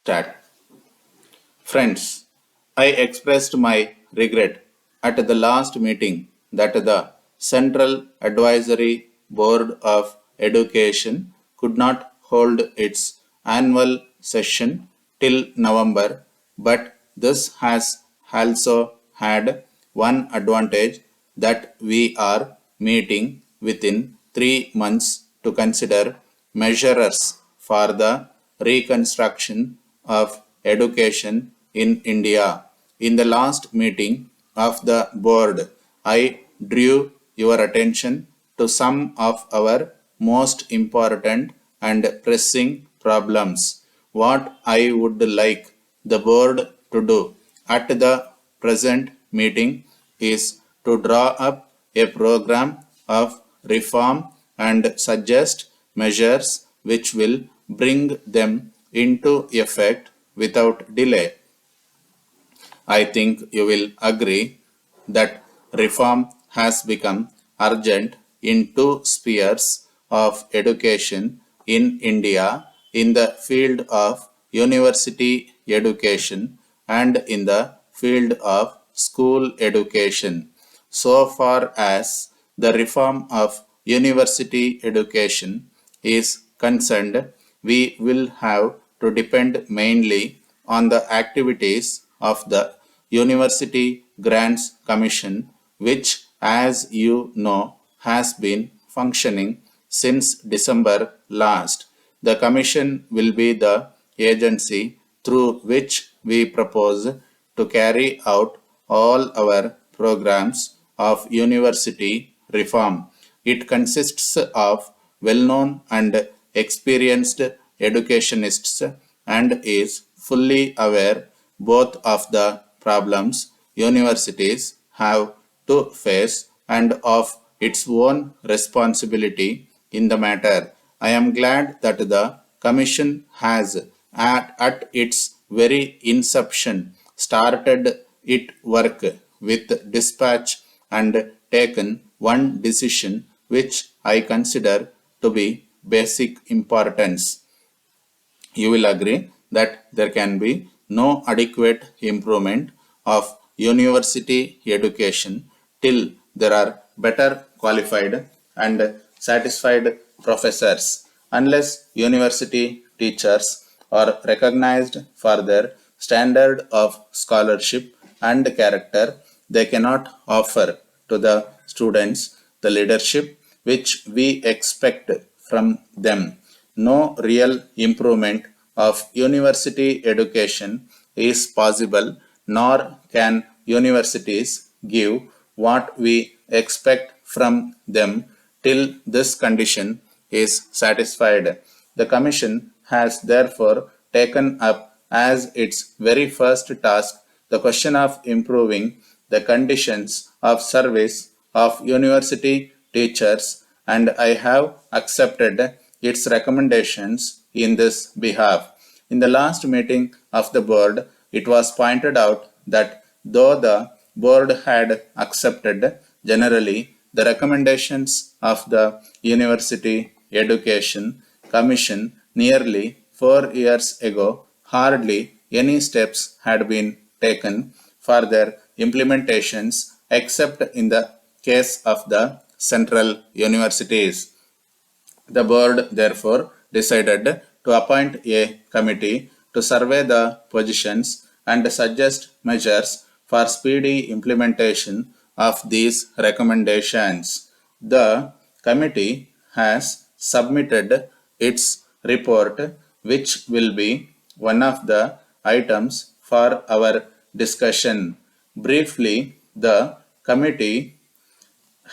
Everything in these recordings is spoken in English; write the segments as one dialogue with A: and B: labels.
A: Start. Friends, I expressed my regret at the last meeting that the Central Advisory Board of Education could not hold its annual session till November, but this has also had one advantage that we are meeting within 3 months to consider measures for the reconstruction of education in India. In the last meeting of the board, I drew your attention to some of our most important and pressing problems. What I would like the board to do at the present meeting is to draw up a program of reform and suggest measures which will bring them into effect without delay. I think you will agree that reform has become urgent in two spheres of education in India, in the field of university education and in the field of school education. So far as the reform of university education is concerned, we will have to depend mainly on the activities of the University Grants Commission, which, as you know, has been functioning since December last. The Commission will be the agency through which we propose to carry out all our programs of university reform. It consists of well-known and experienced educationists and is fully aware both of the problems universities have to face and of its own responsibility in the matter. I am glad that the Commission has at its very inception started its work with dispatch and taken one decision which I consider to be basic importance. You will agree that there can be no adequate improvement of university education till there are better qualified and satisfied professors. Unless university teachers are recognized for their standard of scholarship and character, they cannot offer to the students the leadership which we expect from them. No real improvement of university education is possible, nor can universities give what we expect from them till this condition is satisfied. The Commission has therefore taken up as its very first task the question of improving the conditions of service of university teachers, and I have accepted its recommendations in this behalf. In the last meeting of the board, it was pointed out that though the board had accepted generally the recommendations of the University Education Commission nearly 4 years ago, hardly any steps had been taken for their implementations except in the case of the central universities. The board therefore decided to appoint a committee to survey the positions and suggest measures for speedy implementation of these recommendations. The committee has submitted its report, which will be one of the items for our discussion. Briefly, the committee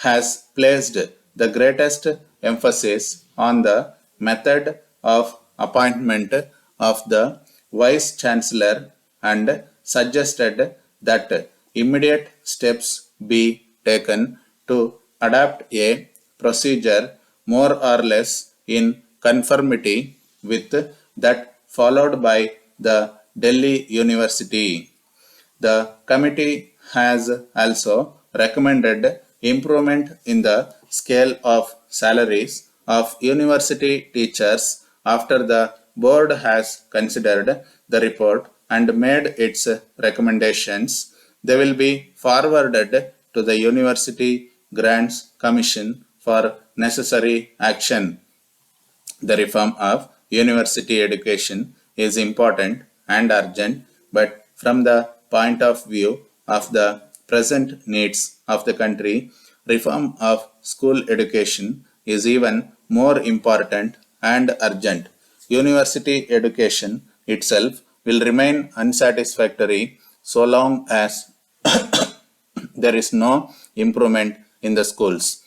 A: has placed the greatest emphasis on the method of appointment of the Vice Chancellor and suggested that immediate steps be taken to adopt a procedure more or less in conformity with that followed by the Delhi University. The committee has also recommended improvement in the scale of salaries of university teachers after the board has considered the report and made its recommendations, they will be forwarded to the University Grants Commission for necessary action. The reform of university education is important and urgent, but from the point of view of the present needs of the country, reform of school education is even more important and urgent. University education itself will remain unsatisfactory so long as there is no improvement in the schools.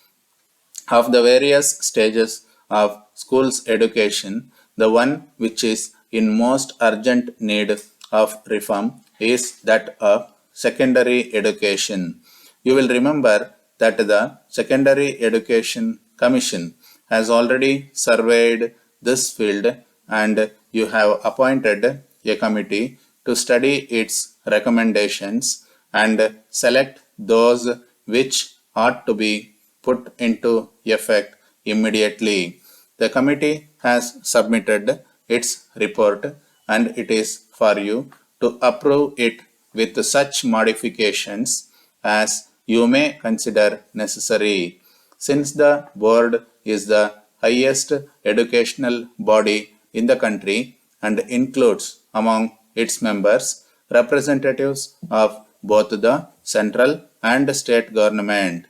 A: Of the various stages of school's education, the one which is in most urgent need of reform is that of secondary education. You will remember that the Secondary Education Commission has already surveyed this field and you have appointed a committee to study its recommendations and select those which ought to be put into effect immediately. The committee has submitted its report and it is for you to approve it with such modifications as you may consider necessary. Since the board is the highest educational body in the country and includes among its members representatives of both the central and state government,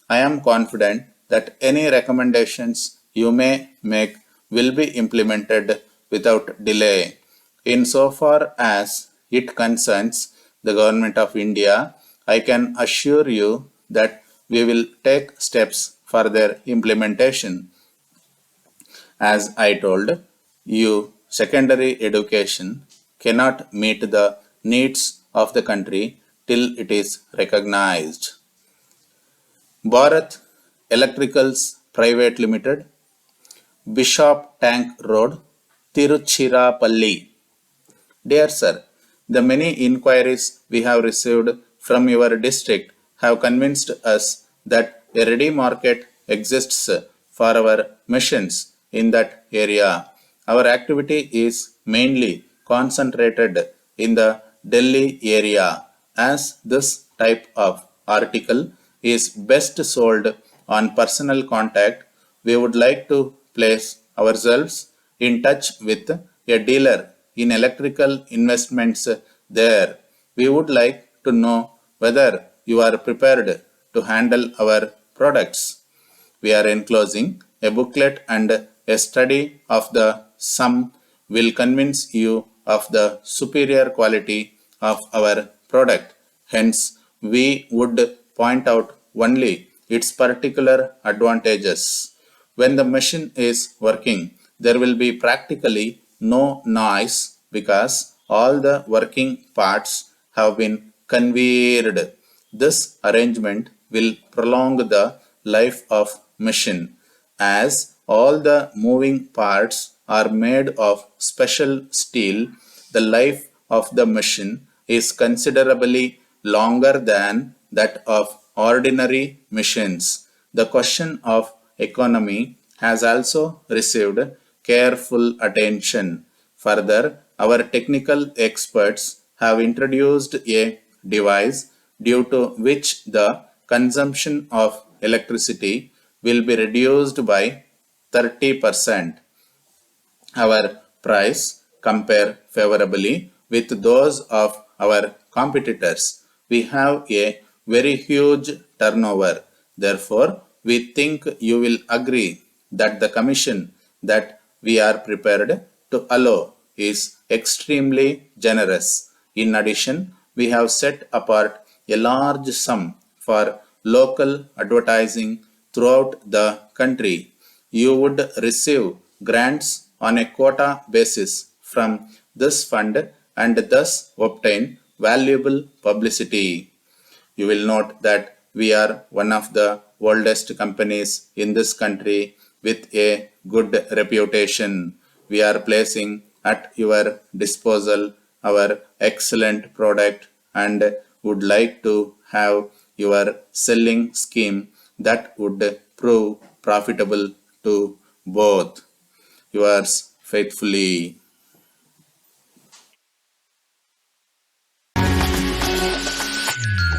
A: I am confident that any recommendations you may make will be implemented without delay. Insofar as it concerns the Government of India, I can assure you that we will take steps for their implementation. As I told you, secondary education cannot meet the needs of the country till it is recognized. Bharat Electricals Private Limited, Bishop Tank Road, Tiruchirappalli. Dear Sir, the many inquiries we have received from your district have convinced us that a ready market exists for our machines in that area. Our activity is mainly concentrated in the Delhi area, as this type of article is best sold on personal contact. We would like to place ourselves in touch with a dealer in electrical investments there. We would like to know whether you are prepared to handle our products. We are enclosing a booklet and a study of the sum will convince you of the superior quality of our product. Hence, we would point out only its particular advantages. When the machine is working, there will be practically no noise because all the working parts have been conveyed. This arrangement will prolong the life of machine as all the moving parts are made of special steel. The life of the machine is considerably longer than that of ordinary machines. The question of economy has also received careful attention. Further, our technical experts have introduced a device due to which the consumption of electricity will be reduced by 30%. Our price compare favorably with those of our competitors. We have a very huge turnover. Therefore, we think you will agree that the commission that we are prepared to allow is extremely generous. In addition, we have set apart a large sum for local advertising throughout the country. You would receive grants on a quota basis from this fund and thus obtain valuable publicity. You will note that we are one of the oldest companies in this country with a good reputation. We are placing at your disposal our excellent product and would like to have your selling scheme that would prove profitable to both. Yours faithfully.